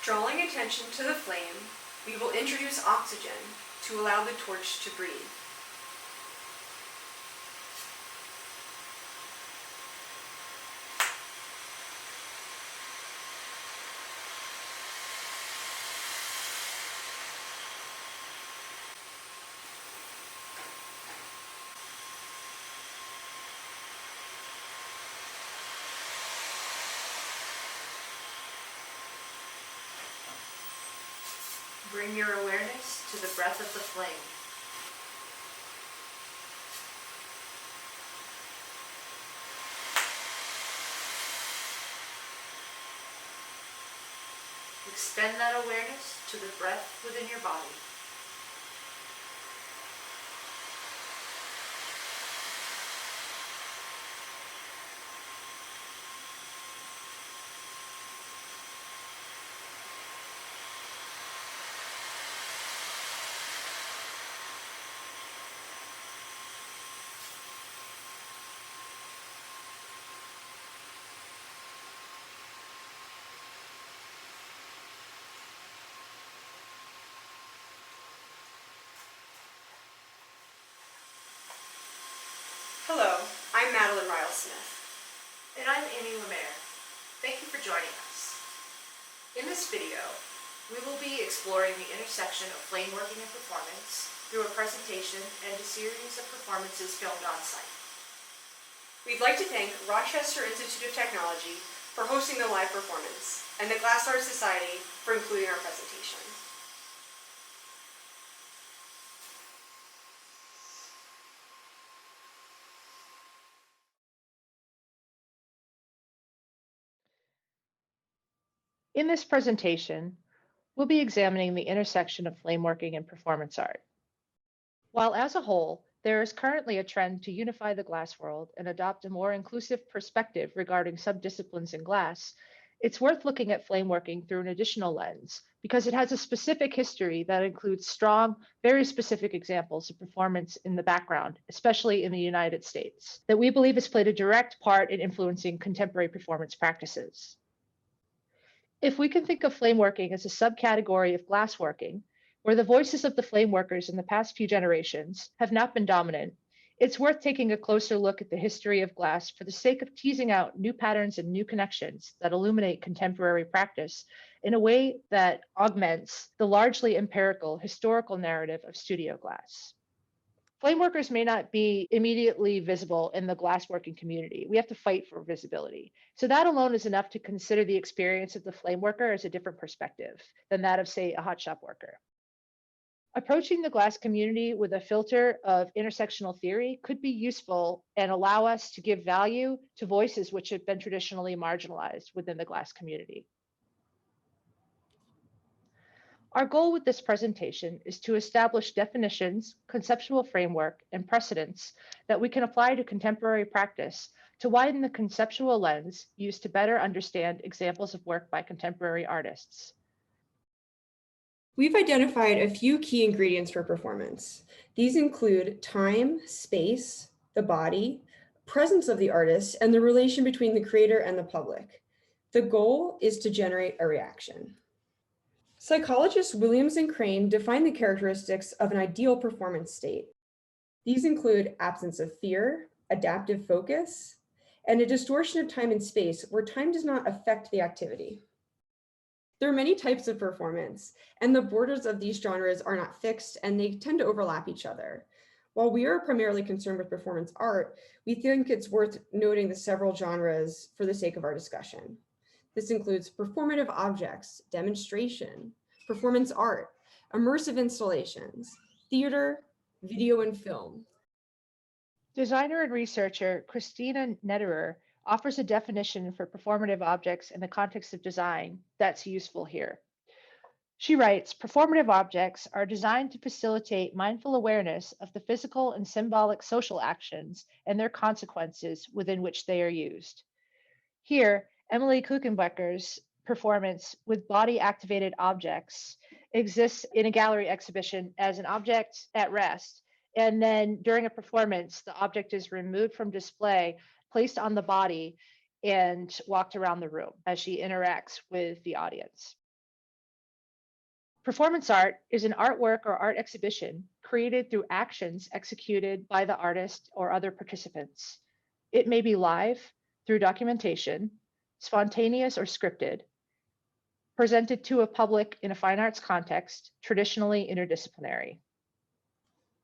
Drawing attention to the flame, we will introduce oxygen to allow the torch to breathe. Bring your awareness to the breath of the flame. Extend that awareness to the breath within your body. Hello, I'm Madeline Rile. And I'm Lemaire. Thank you for joining us. In this video, we will be exploring the intersection of flameworking and performance through a presentation and a series of performances filmed on site. We'd like to thank Rochester Institute of Technology for hosting the live performance and the Glass Art Society for including our presentation. In this presentation, we'll be examining the intersection of flameworking and performance art. While as a whole, there is currently a trend to unify the glass world and adopt a more inclusive perspective regarding subdisciplines in glass, it's worth looking at flameworking through an additional lens because it has a specific history that includes strong, very specific examples of performance in the background, especially in the United States, that we believe has played a direct part in influencing contemporary performance practices. If we can think of flameworking as a subcategory of glassworking, where the voices of the flameworkers in the past few generations have not been dominant, it's worth taking a closer look at the history of glass for the sake of teasing out new patterns and new connections that illuminate contemporary practice in a way that augments the largely empirical historical narrative of studio glass. Flameworkers may not be immediately visible in the glassworking community. We have to fight for visibility. So that alone is enough to consider the experience of the flameworker as a different perspective than that of, say, a hotshop worker. Approaching the glass community with a filter of intersectional theory could be useful and allow us to give value to voices which have been traditionally marginalized within the glass community. Our goal with this presentation is to establish definitions, conceptual framework, and precedents that we can apply to contemporary practice to widen the conceptual lens used to better understand examples of work by contemporary artists. We've identified a few key ingredients for performance. These include time, space, the body, presence of the artist, and the relation between the creator and the public. The goal is to generate a reaction. Psychologists Williams and Crane define the characteristics of an ideal performance state. These include absence of fear, adaptive focus, and a distortion of time and space where time does not affect the activity. There are many types of performance, and the borders of these genres are not fixed, and they tend to overlap each other. While we are primarily concerned with performance art, we think it's worth noting the several genres for the sake of our discussion. This includes performative objects, demonstration, performance art, immersive installations, theater, video, and film. Designer and researcher Christina Netterer offers a definition for performative objects in the context of design that's useful here. She writes, performative objects are designed to facilitate mindful awareness of the physical and symbolic social actions and their consequences within which they are used. Here, Emily Kuchenbecker's performance with body-activated objects exists in a gallery exhibition as an object at rest. And then during a performance, the object is removed from display, placed on the body, and walked around the room as she interacts with the audience. Performance art is an artwork or art exhibition created through actions executed by the artist or other participants. It may be live through documentation, spontaneous or scripted, presented to a public in a fine arts context, traditionally interdisciplinary.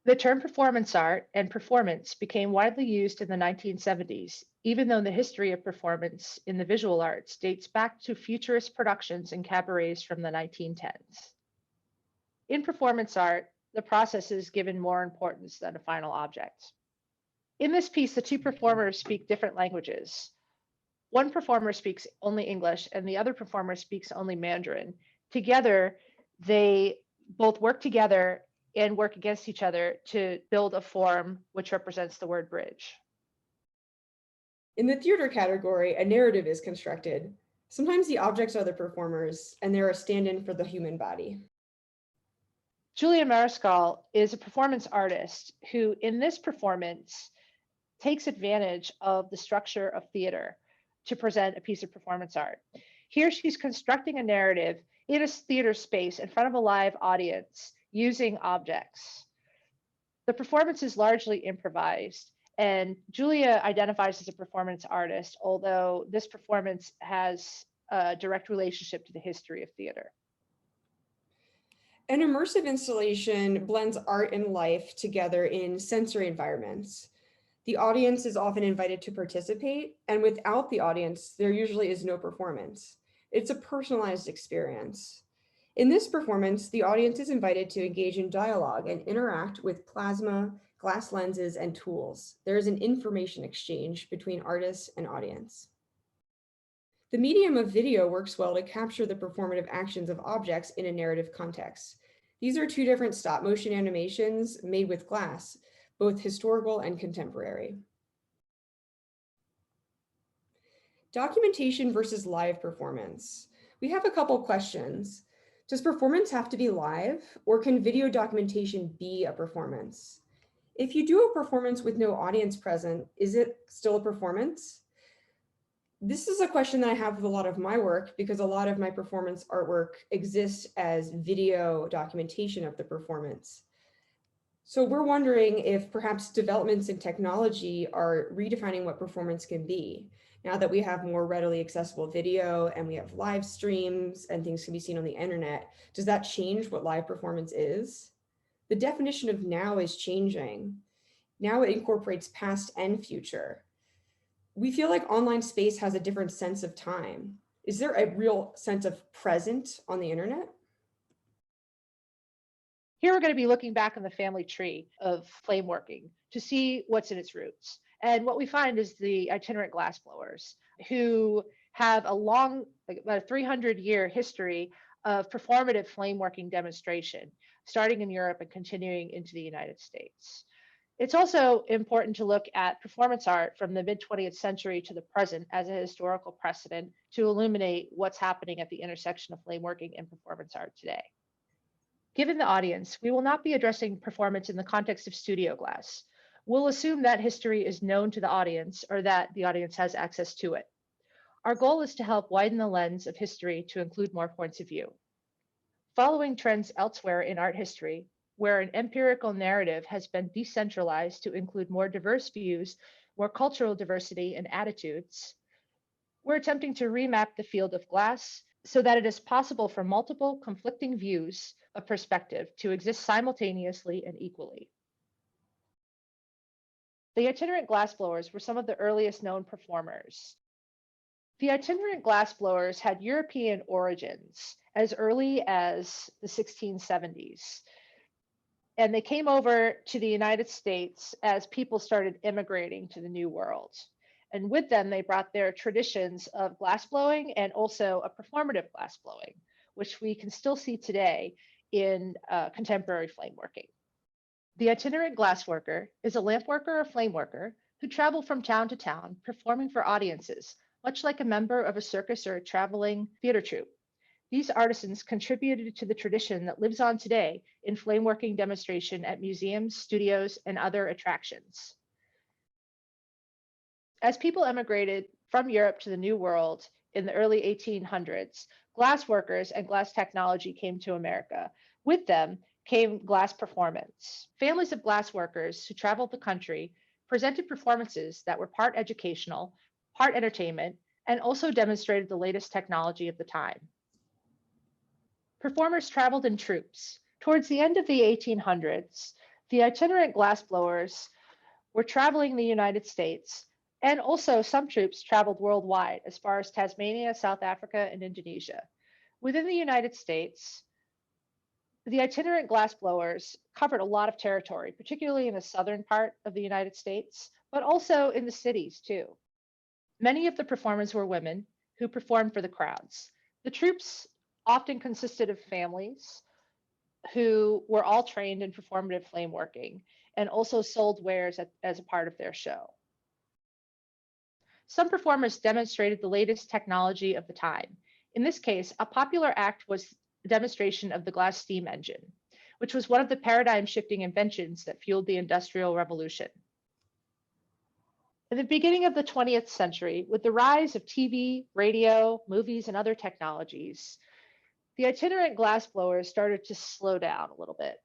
The term performance art and performance became widely used in the 1970s, even though the history of performance in the visual arts dates back to futurist productions and cabarets from the 1910s. In performance art, the process is given more importance than a final object. In this piece, the two performers speak different languages. One performer speaks only English and the other performer speaks only Mandarin. Together, they both work together and work against each other to build a form which represents the word bridge. In the theater category, a narrative is constructed. Sometimes the objects are the performers, and they're a stand-in for the human body. Julia Mariscal is a performance artist who, in this performance, takes advantage of the structure of theater to present a piece of performance art. Here she's constructing a narrative in a theater space in front of a live audience using objects. The performance is largely improvised, and Julia identifies as a performance artist, although this performance has a direct relationship to the history of theater. An immersive installation blends art and life together in sensory environments. The audience is often invited to participate, and without the audience, there usually is no performance. It's a personalized experience. In this performance, the audience is invited to engage in dialogue and interact with plasma, glass lenses, and tools. There is an information exchange between artists and audience. The medium of video works well to capture the performative actions of objects in a narrative context. These are two different stop motion animations made with glass, both historical and contemporary. Documentation versus live performance. We have a couple questions. Does performance have to be live, or can video documentation be a performance? If you do a performance with no audience present, is it still a performance? This is a question that I have with a lot of my work because a lot of my performance artwork exists as video documentation of the performance. So we're wondering if perhaps developments in technology are redefining what performance can be. Now that we have more readily accessible video and we have live streams and things can be seen on the internet, does that change what live performance is? The definition of now is changing. Now it incorporates past and future. We feel like online space has a different sense of time. Is there a real sense of present on the internet? Here we're going to be looking back on the family tree of flameworking to see what's in its roots. And what we find is the itinerant glassblowers, who have a long, about a 300-year history of performative flameworking demonstration, starting in Europe and continuing into the United States. It's also important to look at performance art from the mid-20th century to the present as a historical precedent to illuminate what's happening at the intersection of flameworking and performance art today. Given the audience, we will not be addressing performance in the context of studio glass. We'll assume that history is known to the audience or that the audience has access to it. Our goal is to help widen the lens of history to include more points of view. Following trends elsewhere in art history, where an empirical narrative has been decentralized to include more diverse views, more cultural diversity and attitudes, we're attempting to remap the field of glass so that it is possible for multiple conflicting views of perspective to exist simultaneously and equally. The itinerant glassblowers were some of the earliest known performers. The itinerant glassblowers had European origins as early as the 1670s. And they came over to the United States as people started immigrating to the New World. And with them, they brought their traditions of glassblowing and also a performative glassblowing, which we can still see today in contemporary flameworking. The itinerant glassworker is a lampworker or flameworker who travel from town to town, performing for audiences, much like a member of a circus or a traveling theater troupe. These artisans contributed to the tradition that lives on today in flameworking demonstration at museums, studios, and other attractions. As people emigrated from Europe to the New World in the early 1800s, glass workers and glass technology came to America. With them came glass performance. Families of glass workers who traveled the country presented performances that were part educational, part entertainment, and also demonstrated the latest technology of the time. Performers traveled in troops. Towards the end of the 1800s, the itinerant glassblowers were traveling the United States, and also some troops traveled worldwide as far as Tasmania, South Africa, and Indonesia. Within the United States, the itinerant glassblowers covered a lot of territory, particularly in the southern part of the United States, but also in the cities too. Many of the performers were women who performed for the crowds. The troops often consisted of families who were all trained in performative flame working and also sold wares as a part of their show. Some performers demonstrated the latest technology of the time. In this case, a popular act was a demonstration of the glass steam engine, which was one of the paradigm-shifting inventions that fueled the Industrial Revolution. In the beginning of the 20th century, with the rise of TV, radio, movies, and other technologies, the itinerant glassblowers started to slow down a little bit.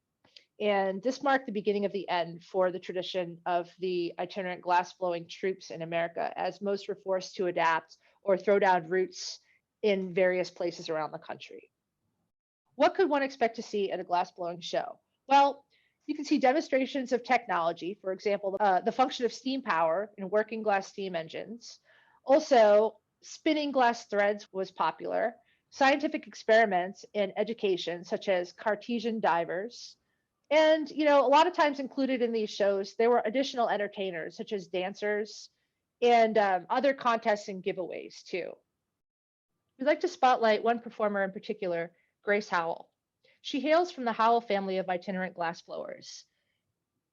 And this marked the beginning of the end for the tradition of the itinerant glassblowing troops in America, as most were forced to adapt or throw down roots in various places around the country. What could one expect to see at a glassblowing show? Well, you can see demonstrations of technology, for example, the function of steam power in working glass steam engines. Also, spinning glass threads was popular. Scientific experiments in education, such as Cartesian divers. And, a lot of times included in these shows, there were additional entertainers, such as dancers and other contests and giveaways, too. We'd like to spotlight one performer in particular, Grace Howell. She hails from the Howell family of itinerant glassblowers.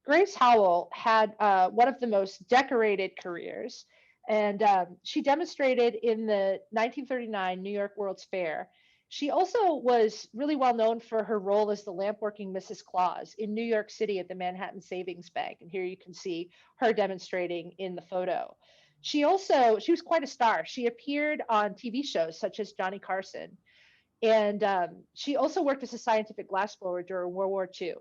Grace Howell had one of the most decorated careers, and she demonstrated in the 1939 New York World's Fair. She also was really well known for her role as the lamp-working Mrs. Claus in New York City at the Manhattan Savings Bank. And here you can see her demonstrating in the photo. She was quite a star. She appeared on TV shows such as Johnny Carson. And she also worked as a scientific glassblower during World War II.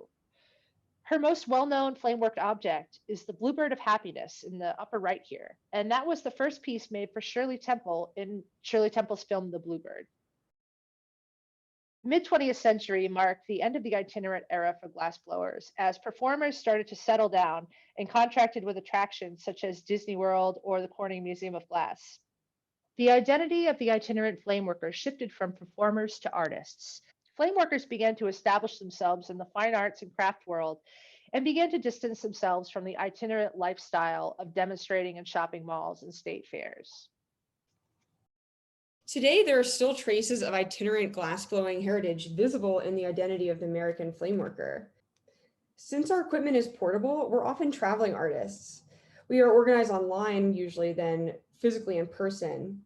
Her most well-known flame-worked object is the Bluebird of Happiness in the upper right here. And that was the first piece made for Shirley Temple in Shirley Temple's film, The Bluebird. Mid-20th century marked the end of the itinerant era for glassblowers as performers started to settle down and contracted with attractions such as Disney World or the Corning Museum of Glass. The identity of the itinerant flameworkers shifted from performers to artists. Flameworkers began to establish themselves in the fine arts and craft world and began to distance themselves from the itinerant lifestyle of demonstrating in shopping malls and state fairs. Today, there are still traces of itinerant glassblowing heritage visible in the identity of the American flameworker. Since our equipment is portable, we're often traveling artists. We are organized online usually than physically in person.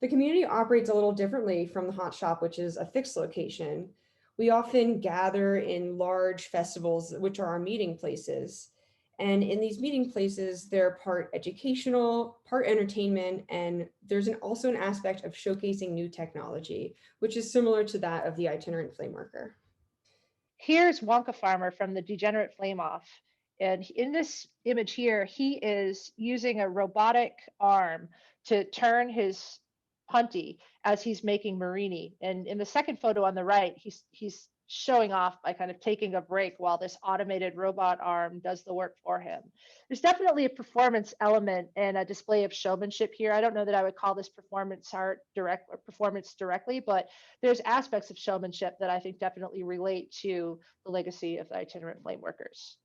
The community operates a little differently from the hot shop, which is a fixed location. We often gather in large festivals, which are our meeting places. And in these meeting places, they're part educational, part entertainment, and there's also an aspect of showcasing new technology, which is similar to that of the itinerant flameworker. Here's Wonka Farmer from the Degenerate Flame Off. And in this image here, he is using a robotic arm to turn his punty as he's making marini. And in the second photo on the right, he's showing off by kind of taking a break while this automated robot arm does the work for him. There's definitely a performance element and a display of showmanship here. I don't know that I would call this performance art performance directly, but there's aspects of showmanship that I think definitely relate to the legacy of the itinerant flameworkers.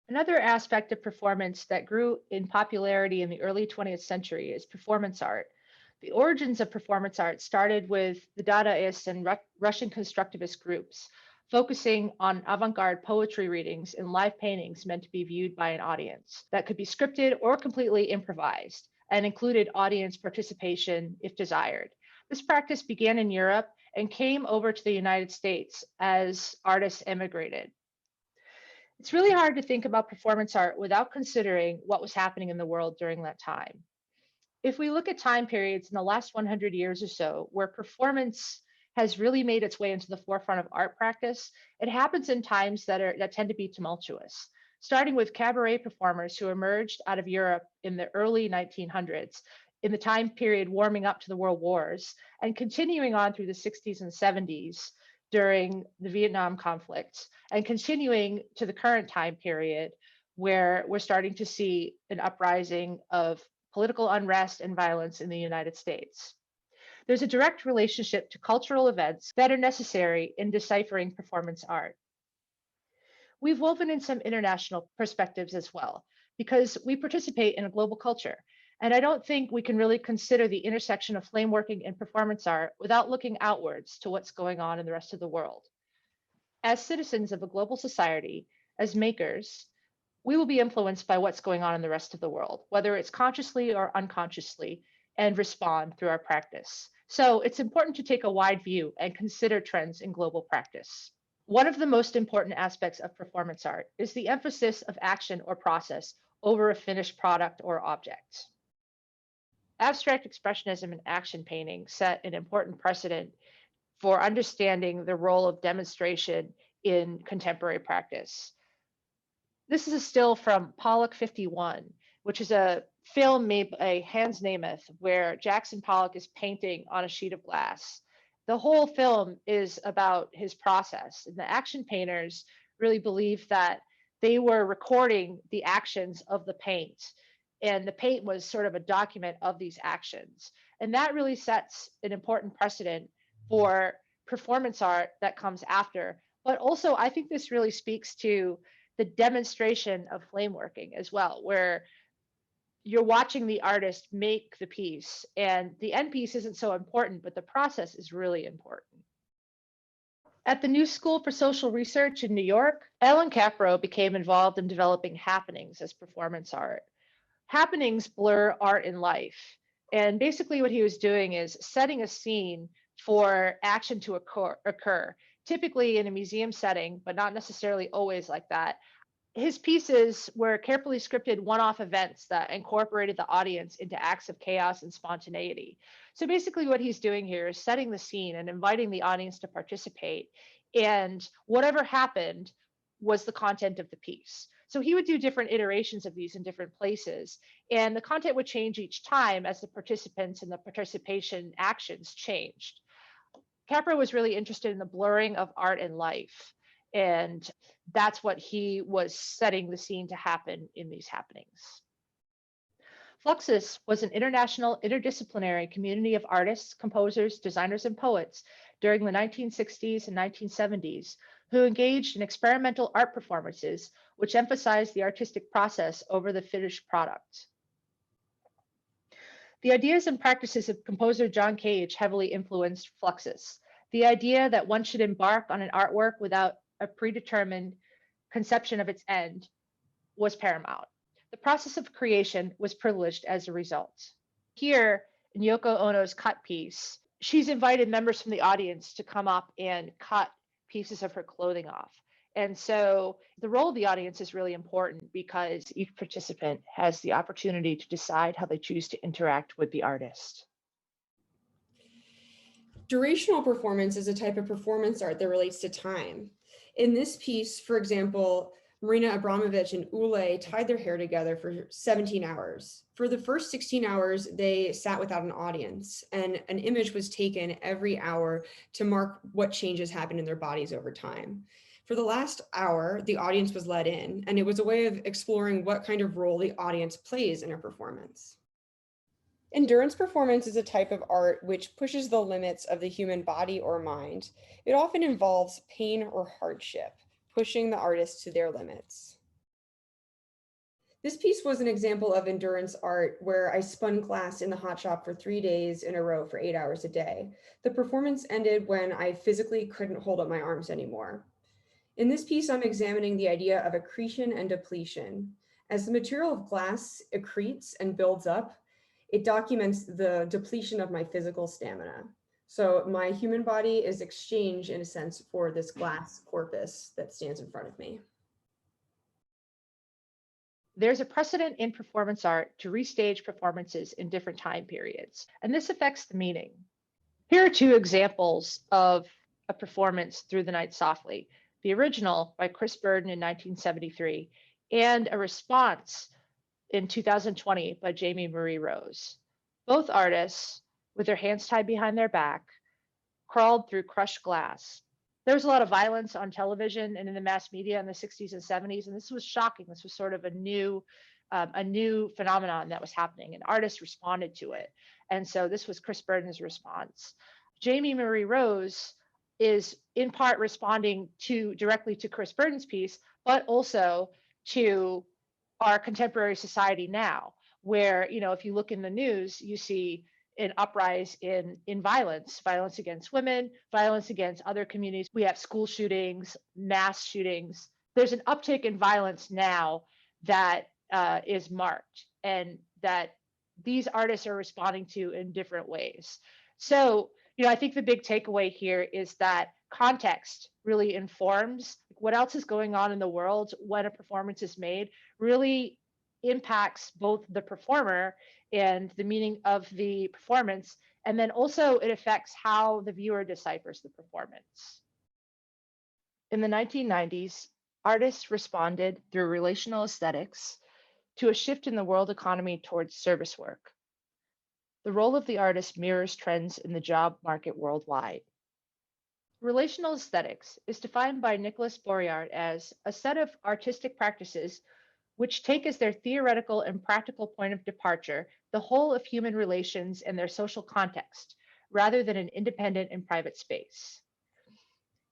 Another aspect of performance that grew in popularity in the early 20th century is performance art. The origins of performance art started with the Dadaist and Russian constructivist groups, focusing on avant-garde poetry readings and live paintings meant to be viewed by an audience that could be scripted or completely improvised and included audience participation if desired. This practice began in Europe and came over to the United States as artists immigrated. It's really hard to think about performance art without considering what was happening in the world during that time. If we look at time periods in the last 100 years or so, where performance has really made its way into the forefront of art practice, it happens in times that tend to be tumultuous, starting with cabaret performers who emerged out of Europe in the early 1900s, in the time period warming up to the World Wars, and continuing on through the 60s and 70s during the Vietnam conflict, and continuing to the current time period where we're starting to see an uprising of political unrest and violence in the United States. There's a direct relationship to cultural events that are necessary in deciphering performance art. We've woven in some international perspectives as well, because we participate in a global culture. And I don't think we can really consider the intersection of flameworking and performance art without looking outwards to what's going on in the rest of the world. As citizens of a global society, as makers, we will be influenced by what's going on in the rest of the world, whether it's consciously or unconsciously, and respond through our practice. So it's important to take a wide view and consider trends in global practice. One of the most important aspects of performance art is the emphasis of action or process over a finished product or object. Abstract expressionism and action painting set an important precedent for understanding the role of demonstration in contemporary practice. This is a still from Pollock 51, which is a film made by Hans Nemeth, where Jackson Pollock is painting on a sheet of glass. The whole film is about his process, and the action painters really believed that they were recording the actions of the paint, and the paint was sort of a document of these actions. And that really sets an important precedent for performance art that comes after. But also, I think this really speaks to the demonstration of flameworking as well, where you're watching the artist make the piece, and the end piece isn't so important, but the process is really important. At the New School for Social Research in New York, Alan Capro became involved in developing happenings as performance art. Happenings blur art and life. And basically what he was doing is setting a scene for action to occur, typically in a museum setting, but not necessarily always like that. His pieces were carefully scripted one-off events that incorporated the audience into acts of chaos and spontaneity. So basically what he's doing here is setting the scene and inviting the audience to participate. And whatever happened was the content of the piece. So he would do different iterations of these in different places. And the content would change each time as the participants and the participation actions changed. Capra was really interested in the blurring of art and life. And that's what he was setting the scene to happen in these happenings. Fluxus was an international interdisciplinary community of artists, composers, designers, and poets during the 1960s and 1970s who engaged in experimental art performances which emphasized the artistic process over the finished product. The ideas and practices of composer John Cage heavily influenced Fluxus. The idea that one should embark on an artwork without a predetermined conception of its end was paramount. The process of creation was privileged as a result. Here, in Yoko Ono's cut piece, she's invited members from the audience to come up and cut pieces of her clothing off. And so the role of the audience is really important because each participant has the opportunity to decide how they choose to interact with the artist. Durational performance is a type of performance art that relates to time. In this piece, for example, Marina Abramovich and Ule tied their hair together for 17 hours. For the first 16 hours, they sat without an audience, and an image was taken every hour to mark what changes happened in their bodies over time. For the last hour, the audience was let in, and it was a way of exploring what kind of role the audience plays in a performance. Endurance performance is a type of art which pushes the limits of the human body or mind. It often involves pain or hardship, pushing the artist to their limits. This piece was an example of endurance art where I spun glass in the hot shop for 3 days in a row for 8 hours a day. The performance ended when I physically couldn't hold up my arms anymore. In this piece, I'm examining the idea of accretion and depletion. As the material of glass accretes and builds up, it documents the depletion of my physical stamina. So my human body is exchanged in a sense for this glass corpus that stands in front of me. There's a precedent in performance art to restage performances in different time periods, and this affects the meaning. Here are two examples of a performance, Through the Night Softly, the original by Chris Burden in 1973, and a response in 2020 by Jamie Marie Rose. Both artists, with their hands tied behind their back, crawled through crushed glass. There was a lot of violence on television and in the mass media in the 60s and 70s, and this was shocking. This was sort of a new phenomenon that was happening, and artists responded to it. And so this was Chris Burden's response. Jamie Marie Rose is in part responding directly to Chris Burden's piece, but also to our contemporary society now, where, if you look in the news, you see an uprise in violence against women, violence against other communities. We have school shootings, mass shootings. There's an uptick in violence now that is marked, and that these artists are responding to in different ways. So, I think the big takeaway here is that context really informs what else is going on in the world when a performance is made, really impacts both the performer and the meaning of the performance, and then also it affects how the viewer deciphers the performance. In the 1990s, artists responded through relational aesthetics to a shift in the world economy towards service work. The role of the artist mirrors trends in the job market worldwide. Relational aesthetics is defined by Nicholas Boryard as a set of artistic practices which take as their theoretical and practical point of departure the whole of human relations and their social context, rather than an independent and private space.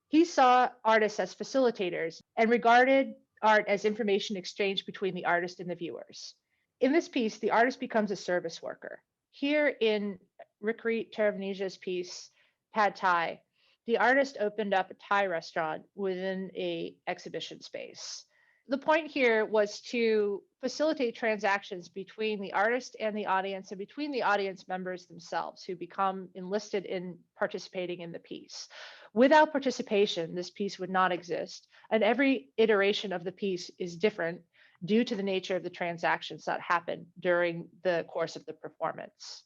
He saw artists as facilitators and regarded art as information exchanged between the artist and the viewers. In this piece, the artist becomes a service worker. Here in Rikrit Taravneja's piece, Pad Thai, the artist opened up a Thai restaurant within an exhibition space. The point here was to facilitate transactions between the artist and the audience, and between the audience members themselves who become enlisted in participating in the piece. Without participation, this piece would not exist, and every iteration of the piece is different due to the nature of the transactions that happen during the course of the performance.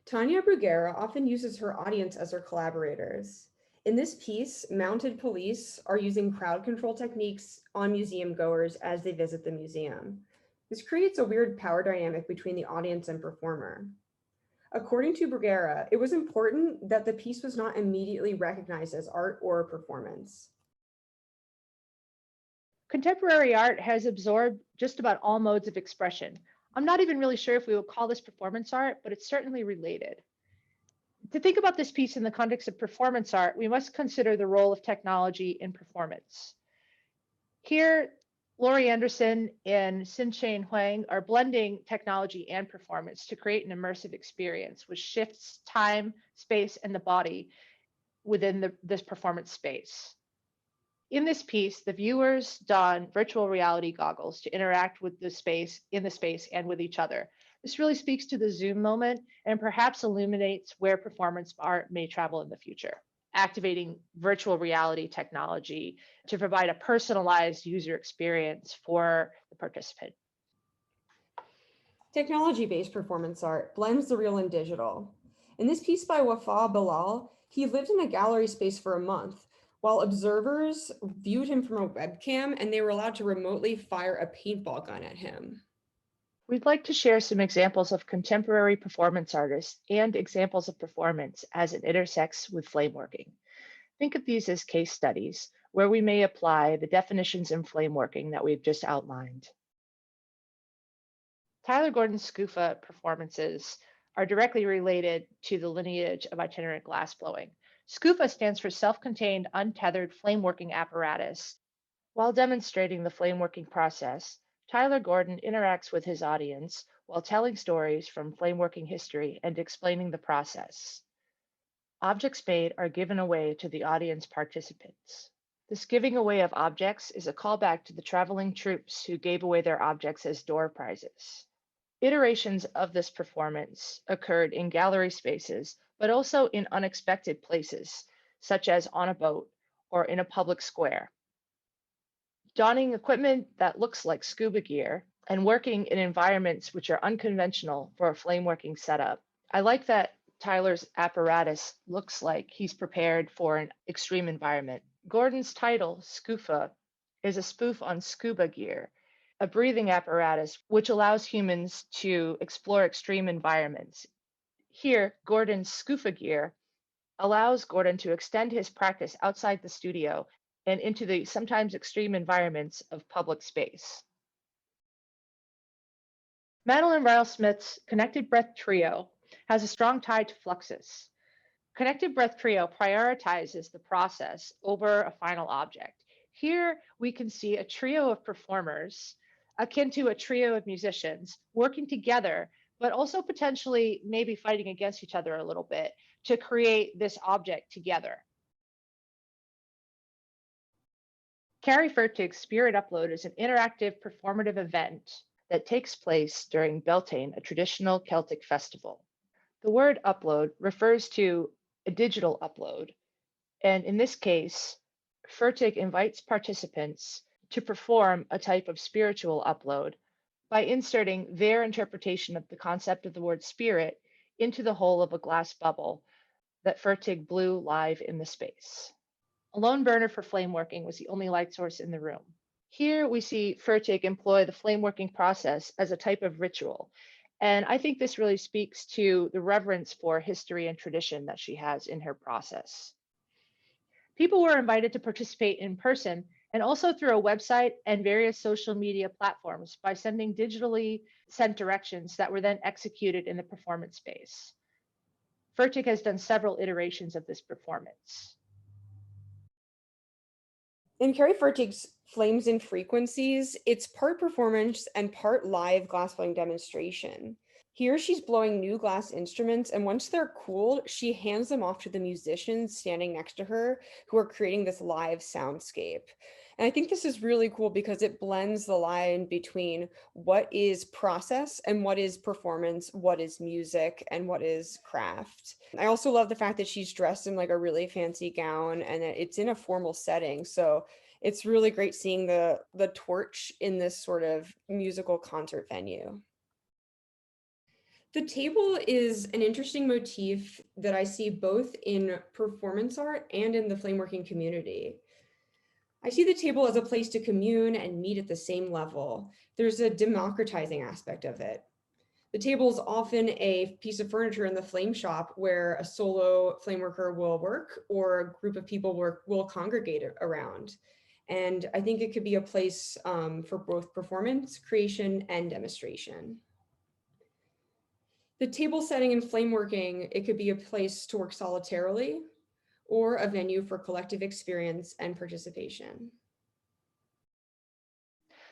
Tanya Bruguera often uses her audience as her collaborators. In this piece, mounted police are using crowd control techniques on museum goers as they visit the museum. This creates a weird power dynamic between the audience and performer. According to Bruguera, it was important that the piece was not immediately recognized as art or a performance. Contemporary art has absorbed just about all modes of expression. I'm not even really sure if we would call this performance art, but it's certainly related. To think about this piece in the context of performance art, we must consider the role of technology in performance. Here, Laurie Anderson and Xin-Chain Huang are blending technology and performance to create an immersive experience, which shifts time, space, and the body within this performance space. In this piece, the viewers don virtual reality goggles to interact with the space, in the space, and with each other. This really speaks to the Zoom moment and perhaps illuminates where performance art may travel in the future, activating virtual reality technology to provide a personalized user experience for the participant. Technology-based performance art blends the real and digital. In this piece by Wafa Bilal, he lived in a gallery space for a month, while observers viewed him from a webcam and they were allowed to remotely fire a paintball gun at him. We'd like to share some examples of contemporary performance artists and examples of performance as it intersects with flameworking. Think of these as case studies where we may apply the definitions in flameworking that we've just outlined. Tyler Gordon's SCUFA performances are directly related to the lineage of itinerant glassblowing. SCUFA stands for Self-Contained Untethered Flameworking Apparatus. While demonstrating the flameworking process, Tyler Gordon interacts with his audience while telling stories from flameworking history and explaining the process. Objects made are given away to the audience participants. This giving away of objects is a callback to the traveling troops who gave away their objects as door prizes. Iterations of this performance occurred in gallery spaces, but also in unexpected places, such as on a boat or in a public square. donning equipment that looks like scuba gear, and working in environments which are unconventional for a flameworking setup. I like that Tyler's apparatus looks like he's prepared for an extreme environment. Gordon's title, Scufa, is a spoof on scuba gear, a breathing apparatus which allows humans to explore extreme environments. Here, Gordon's scufa gear allows Gordon to extend his practice outside the studio and into the sometimes extreme environments of public space. Madeline Rile Smith's Connected Breath Trio has a strong tie to Fluxus. Connected Breath Trio prioritizes the process over a final object. Here we can see a trio of performers, akin to a trio of musicians, working together, but also potentially maybe fighting against each other a little bit to create this object together. Carrie Fertig's Spirit Upload is an interactive performative event that takes place during Beltane, a traditional Celtic festival. The word upload refers to a digital upload, and in this case, Fertig invites participants to perform a type of spiritual upload by inserting their interpretation of the concept of the word spirit into the hole of a glass bubble that Fertig blew live in the space. A lone burner for flameworking was the only light source in the room. Here we see Fertig employ the flameworking process as a type of ritual. And I think this really speaks to the reverence for history and tradition that she has in her process. People were invited to participate in person and also through a website and various social media platforms by sending digitally sent directions that were then executed in the performance space. Fertig has done several iterations of this performance. In Carrie Fertig's Flames and Frequencies, it's part performance and part live glass blowing demonstration. Here she's blowing new glass instruments, and once they're cooled, she hands them off to the musicians standing next to her who are creating this live soundscape. And I think this is really cool because it blends the line between what is process and what is performance, what is music, and what is craft. I also love the fact that she's dressed in like a really fancy gown and that it's in a formal setting. So it's really great seeing the torch in this sort of musical concert venue. The table is an interesting motif that I see both in performance art and in the flameworking community. I see the table as a place to commune and meet at the same level. There's a democratizing aspect of it. The table is often a piece of furniture in the flame shop where a solo flameworker will work or a group of people will congregate around. And I think it could be a place for both performance, creation, and demonstration. The table setting in flameworking, it could be a place to work solitarily or a venue for collective experience and participation.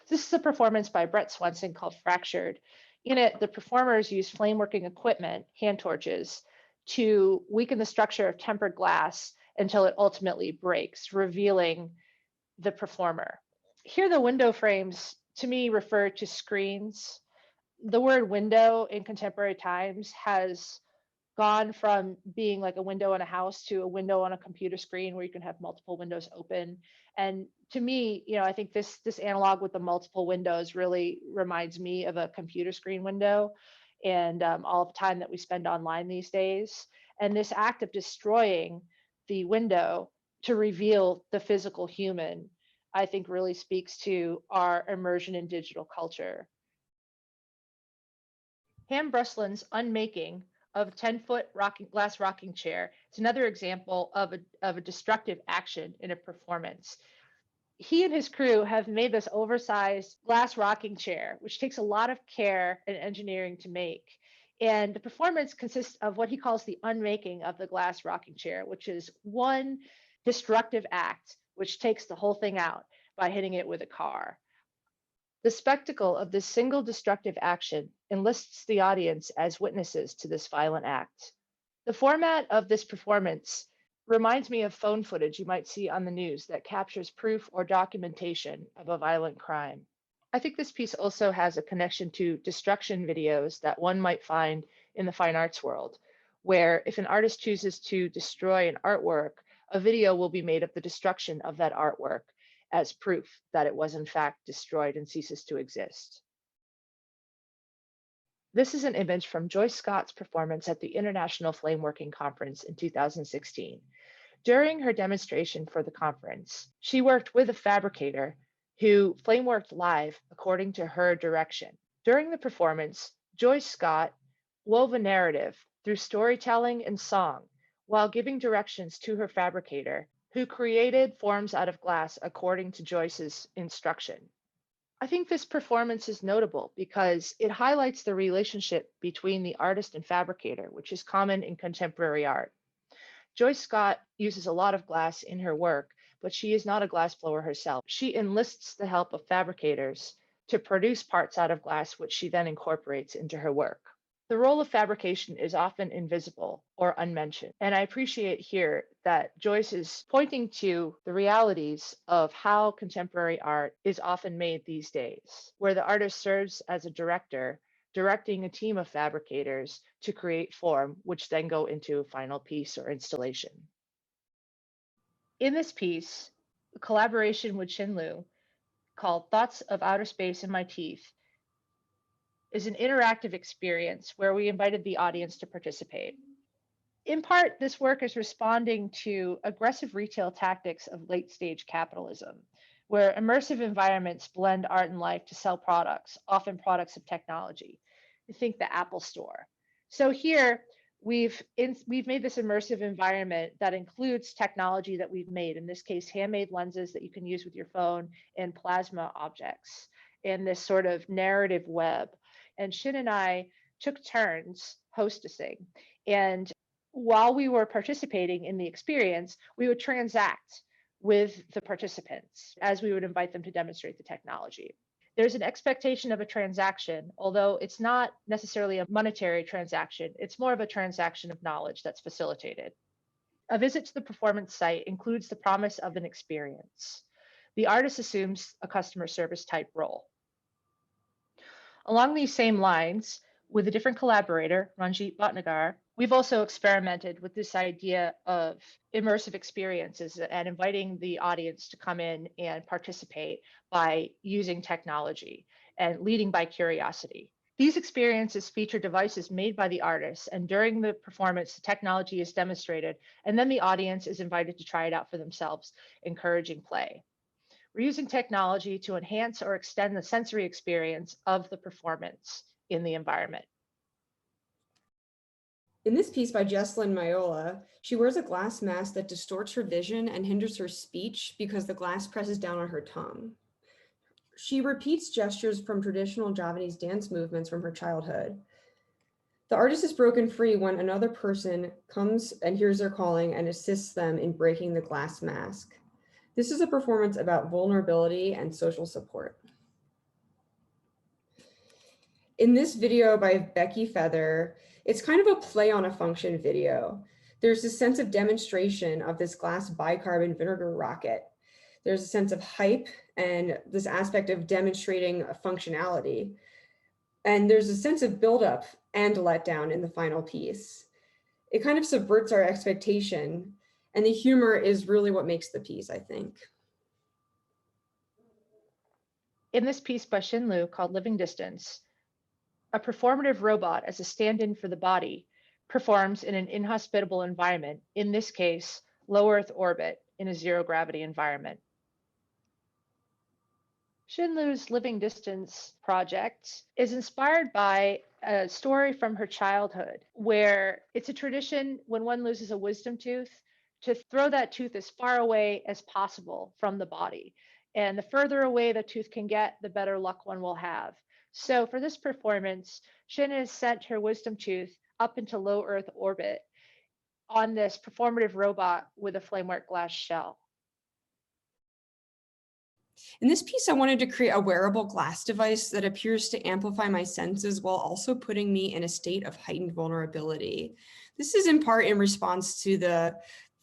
This is a performance by Brett Swenson called Fractured. In it, the performers use flameworking equipment, hand torches, to weaken the structure of tempered glass until it ultimately breaks, revealing the performer. Here, the window frames, to me, refer to screens. The word window in contemporary times has gone from being like a window in a house to a window on a computer screen where you can have multiple windows open. And to me, I think this analog with the multiple windows really reminds me of a computer screen window and all the time that we spend online these days. And this act of destroying the window to reveal the physical human, I think really speaks to our immersion in digital culture. Ham Bruslin's unmaking of a 10-foot glass rocking chair is another example of a destructive action in a performance. He and his crew have made this oversized glass rocking chair, which takes a lot of care and engineering to make. And the performance consists of what he calls the unmaking of the glass rocking chair, which is one destructive act, which takes the whole thing out by hitting it with a car. The spectacle of this single destructive action enlists the audience as witnesses to this violent act. The format of this performance reminds me of phone footage you might see on the news that captures proof or documentation of a violent crime. I think this piece also has a connection to destruction videos that one might find in the fine arts world, where if an artist chooses to destroy an artwork, a video will be made of the destruction of that artwork. as proof that it was in fact destroyed and ceases to exist. This is an image from Joyce Scott's performance at the International Flameworking Conference in 2016. During her demonstration for the conference, she worked with a fabricator who flameworked live according to her direction. During the performance, Joyce Scott wove a narrative through storytelling and song while giving directions to her fabricator, who created forms out of glass according to Joyce's instruction. I think this performance is notable because it highlights the relationship between the artist and fabricator, which is common in contemporary art. Joyce Scott uses a lot of glass in her work, but she is not a glassblower herself. She enlists the help of fabricators to produce parts out of glass, which she then incorporates into her work. The role of fabrication is often invisible or unmentioned, and I appreciate here that Joyce is pointing to the realities of how contemporary art is often made these days, where the artist serves as a director, directing a team of fabricators to create form, which then go into a final piece or installation. In this piece, a collaboration with Xin Lu called Thoughts of Outer Space in My Teeth is an interactive experience where we invited the audience to participate. In part, this work is responding to aggressive retail tactics of late-stage capitalism, where immersive environments blend art and life to sell products, often products of technology. You think the Apple Store. So here, we've made this immersive environment that includes technology that we've made, in this case, handmade lenses that you can use with your phone and plasma objects, and this sort of narrative web. And Xin and I took turns hostessing. And while we were participating in the experience, we would transact with the participants as we would invite them to demonstrate the technology. There's an expectation of a transaction, although it's not necessarily a monetary transaction. It's more of a transaction of knowledge that's facilitated. A visit to the performance site includes the promise of an experience. The artist assumes a customer service type role. Along these same lines, with a different collaborator, Ranjit Bhatnagar, we've also experimented with this idea of immersive experiences and inviting the audience to come in and participate by using technology and leading by curiosity. These experiences feature devices made by the artists, and during the performance, the technology is demonstrated, and then the audience is invited to try it out for themselves, encouraging play. We're using technology to enhance or extend the sensory experience of the performance in the environment. In this piece by Jessalyn Maiola, she wears a glass mask that distorts her vision and hinders her speech because the glass presses down on her tongue. She repeats gestures from traditional Javanese dance movements from her childhood. The artist is broken free when another person comes and hears their calling and assists them in breaking the glass mask. This is a performance about vulnerability and social support. In this video by Becky Feather, it's kind of a play on a function video. There's a sense of demonstration of this glass bicarbon vinegar rocket. There's a sense of hype and this aspect of demonstrating a functionality. And there's a sense of buildup and letdown in the final piece. It kind of subverts our expectation, and the humor is really what makes the piece, I think. In this piece by Xin Lu called Living Distance, a performative robot as a stand-in for the body performs in an inhospitable environment, in this case, low Earth orbit in a zero gravity environment. Xin Lu's Living Distance project is inspired by a story from her childhood, where it's a tradition when one loses a wisdom tooth to throw that tooth as far away as possible from the body. And the further away the tooth can get, the better luck one will have. So for this performance, Xin has sent her wisdom tooth up into low Earth orbit on this performative robot with a flamework glass shell. In this piece, I wanted to create a wearable glass device that appears to amplify my senses while also putting me in a state of heightened vulnerability. This is in part in response to the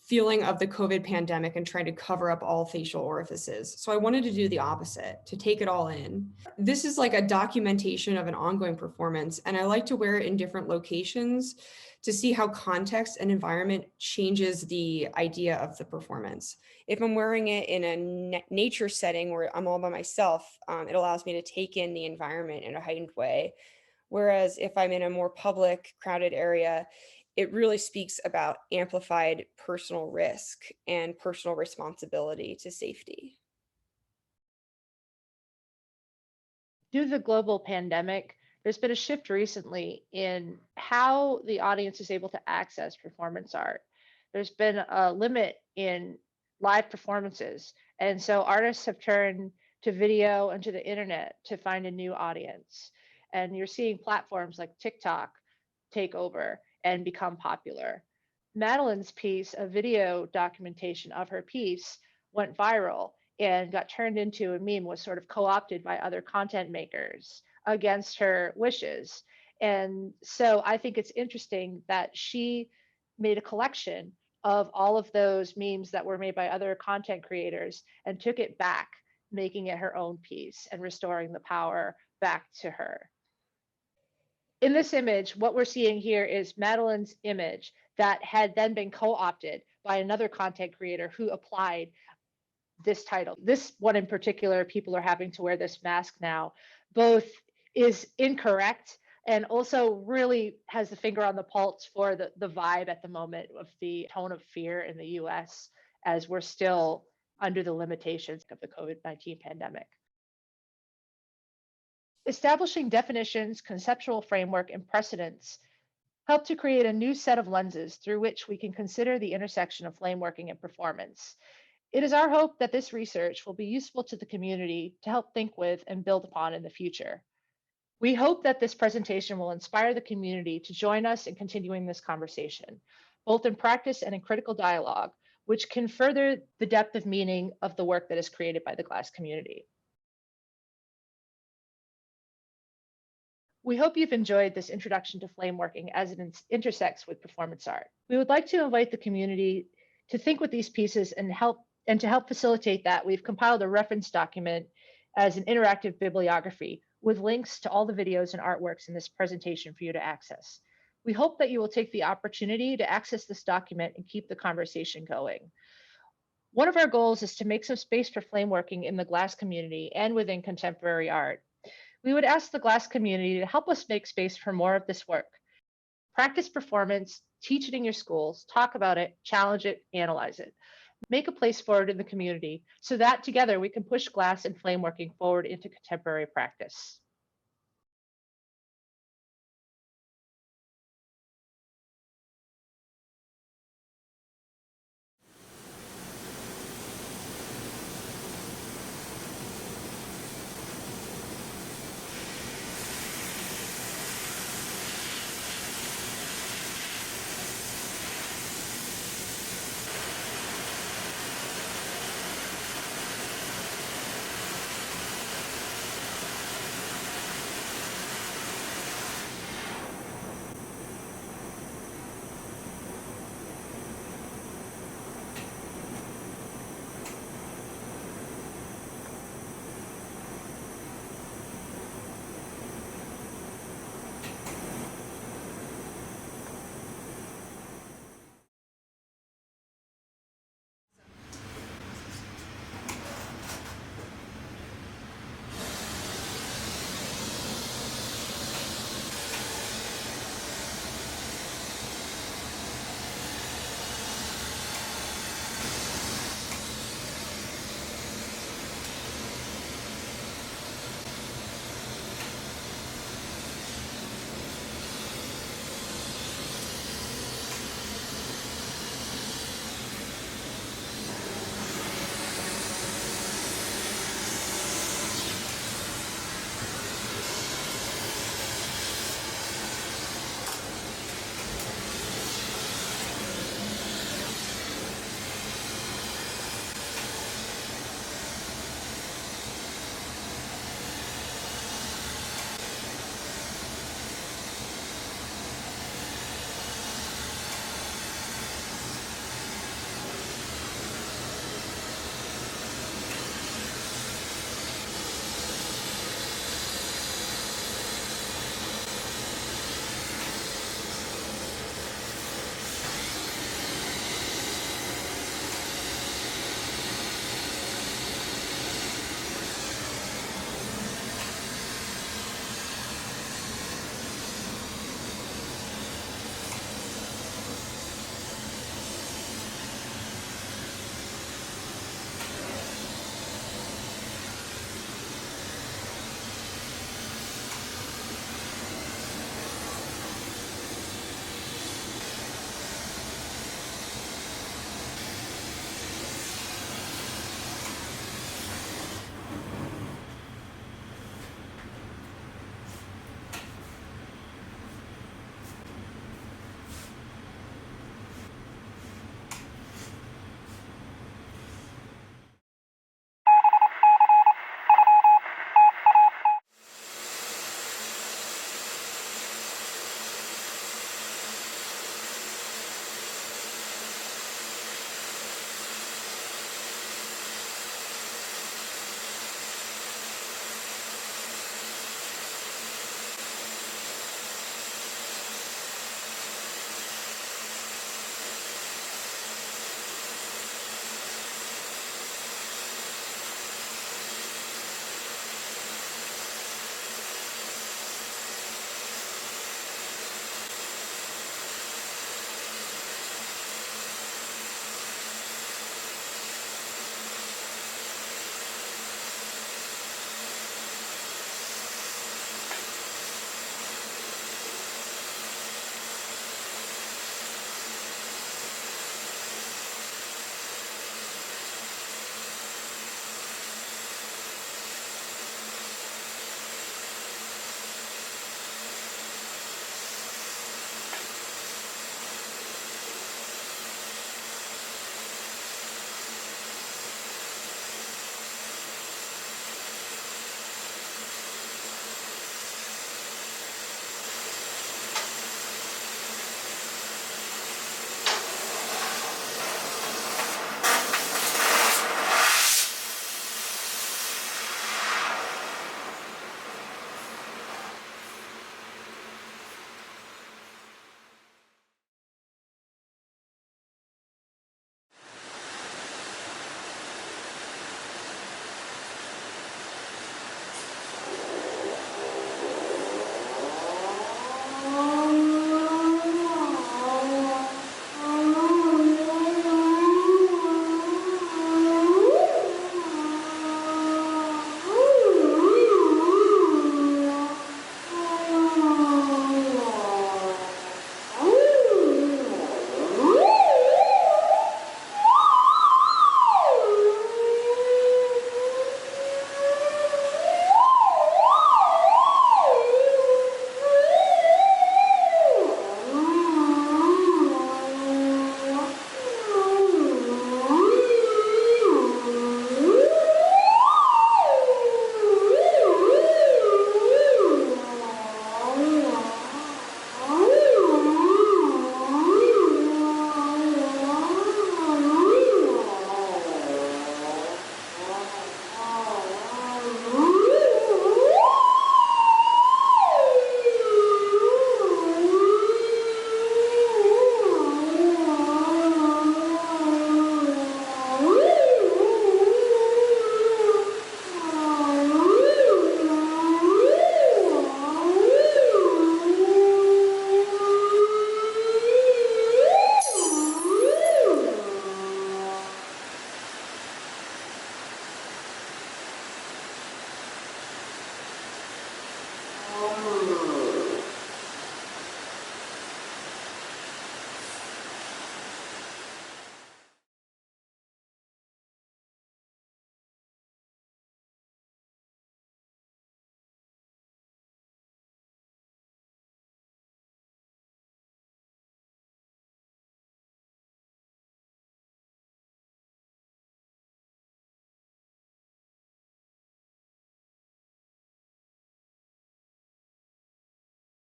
feeling of the COVID pandemic and trying to cover up all facial orifices. So I wanted to do the opposite, to take it all in. This is like a documentation of an ongoing performance, and I like to wear it in different locations to see how context and environment changes the idea of the performance. If I'm wearing it in a nature setting where I'm all by myself, it allows me to take in the environment in a heightened way. Whereas if I'm in a more public, crowded area, it really speaks about amplified personal risk and personal responsibility to safety. Due to the global pandemic, there's been a shift recently in how the audience is able to access performance art. There's been a limit in live performances. And so artists have turned to video and to the internet to find a new audience. And you're seeing platforms like TikTok take over and become popular. Madeline's piece, a video documentation of her piece, went viral and got turned into a meme, was sort of co-opted by other content makers against her wishes. And so I think it's interesting that she made a collection of all of those memes that were made by other content creators and took it back, making it her own piece and restoring the power back to her. In this image, what we're seeing here is Madeline's image that had then been co-opted by another content creator who applied this title. This one in particular, people are having to wear this mask now, both is incorrect and also really has the finger on the pulse for the vibe at the moment of the tone of fear in the US as we're still under the limitations of the COVID-19 pandemic. Establishing definitions, conceptual framework, and precedents help to create a new set of lenses through which we can consider the intersection of flameworking and performance. It is our hope that this research will be useful to the community to help think with and build upon in the future. We hope that this presentation will inspire the community to join us in continuing this conversation, both in practice and in critical dialogue, which can further the depth of meaning of the work that is created by the glass community. We hope you've enjoyed this introduction to flameworking as it intersects with performance art. We would like to invite the community to think with these pieces and to help facilitate that, we've compiled a reference document as an interactive bibliography with links to all the videos and artworks in this presentation for you to access. We hope that you will take the opportunity to access this document and keep the conversation going. One of our goals is to make some space for flameworking in the glass community and within contemporary art. We would ask the glass community to help us make space for more of this work. Practice performance, teach it in your schools, talk about it, challenge it, analyze it. Make a place for it in the community so that together we can push glass and flameworking forward into contemporary practice.